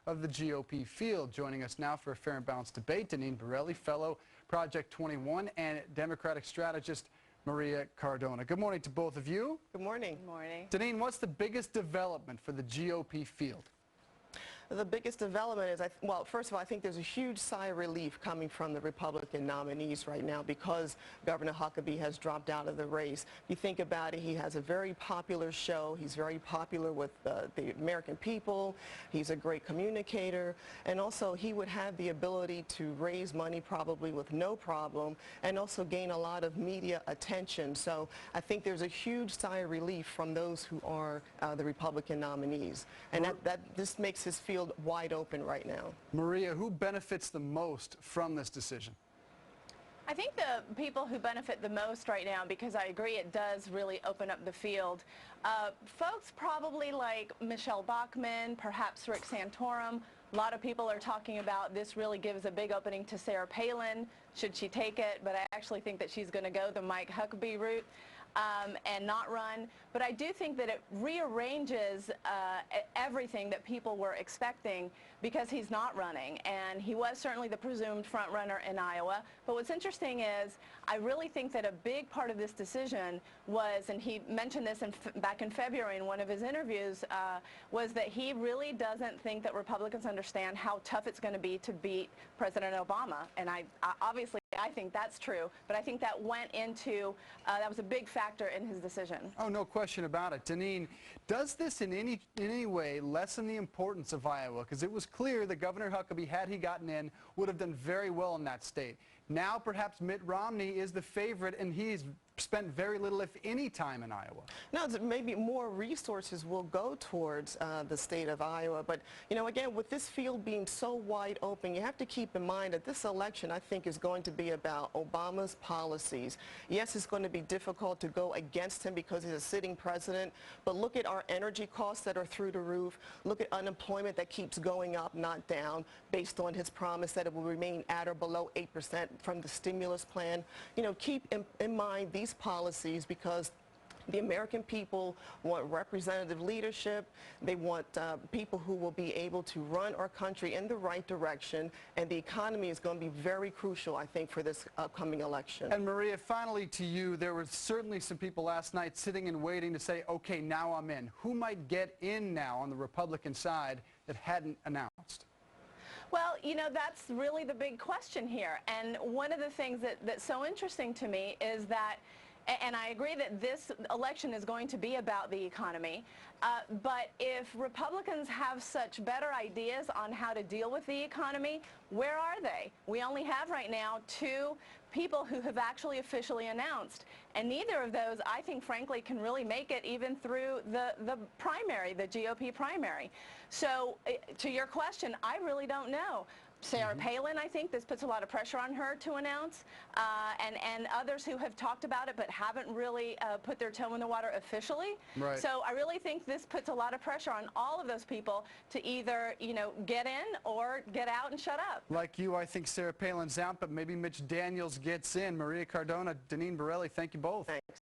of the GOP field. Joining us now for a fair and balanced debate, Deneen Borelli, fellow Project 21, and Democratic strategist Maria Cardona. Good morning to both of you. Good morning. Good morning. Deneen, what's the biggest development for the GOP field? The biggest development is, well, first of all, I think there's a huge sigh of relief coming from the Republican nominees right now because Governor Huckabee has dropped out of the race. If you think about it, he has a very popular show. He's very popular with the American people. He's a great communicator. And also, he would have the ability to raise money probably with no problem and also gain a lot of media attention. So I think there's a huge sigh of relief from those who are the Republican nominees. And this makes his field wide open right now. Maria, who benefits the most from this decision? I think the people who benefit the most right now, because I agree it does really open up the field, folks probably like Michelle Bachmann, perhaps Rick Santorum. A lot of people are talking about this really gives a big opening to Sarah Palin, should she take it, but I actually think that she's going to go the Mike Huckabee route. And not run. But I do think that it rearranges everything that people were expecting because he's not running. And he was certainly the presumed front runner in Iowa. But what's interesting is I really think that a big part of this decision was, and he mentioned this back in February in one of his interviews, was that he really doesn't think that Republicans understand how tough it's going to be to beat President Obama. And obviously, I think that's true, but I think that went into, that was a big factor in his decision. Oh, no question about it. Deneen, does this in any way lessen the importance of Iowa? Because it was clear that Governor Huckabee, had he gotten in, would have done very well in that state. Now perhaps Mitt Romney is the favorite, and he's spent very little, if any, time in Iowa. No, maybe more resources will go towards the state of Iowa. But, you know, again, with this field being so wide open, you have to keep in mind that this election, I think, is going to be about Obama's policies. Yes, it's going to be difficult to go against him because he's a sitting president, but look at our energy costs that are through the roof. Look at unemployment that keeps going up, not down, based on his promise that it will remain at or below 8% from the stimulus plan. You know, keep in mind these policies because the American people want representative leadership. They want people who will be able to run our country in the right direction, and the economy is going to be very crucial, I think, for this upcoming election. And Maria, finally to you, there were certainly some people last night sitting and waiting to say, okay, now I'm in. Who might get in now on the Republican side that hadn't announced? Well, you know, that's really the big question here. And one of the things that's so interesting to me is that, and I agree that this election is going to be about the economy, but if Republicans have such better ideas on how to deal with the economy, where are they? We only have right now 2 people who have actually officially announced, and neither of those, I think, frankly, can really make it even through the primary, the GOP primary. So to your question, I really don't know. Sarah Palin, I think this puts a lot of pressure on her to announce, and others who have talked about it but haven't really put their toe in the water officially. Right. So I really think this puts a lot of pressure on all of those people to either, you know, get in or get out and shut up. Like you, I think Sarah Palin's out, but maybe Mitch Daniels gets in. Maria Cardona, Deneen Borelli, thank you both. Thanks.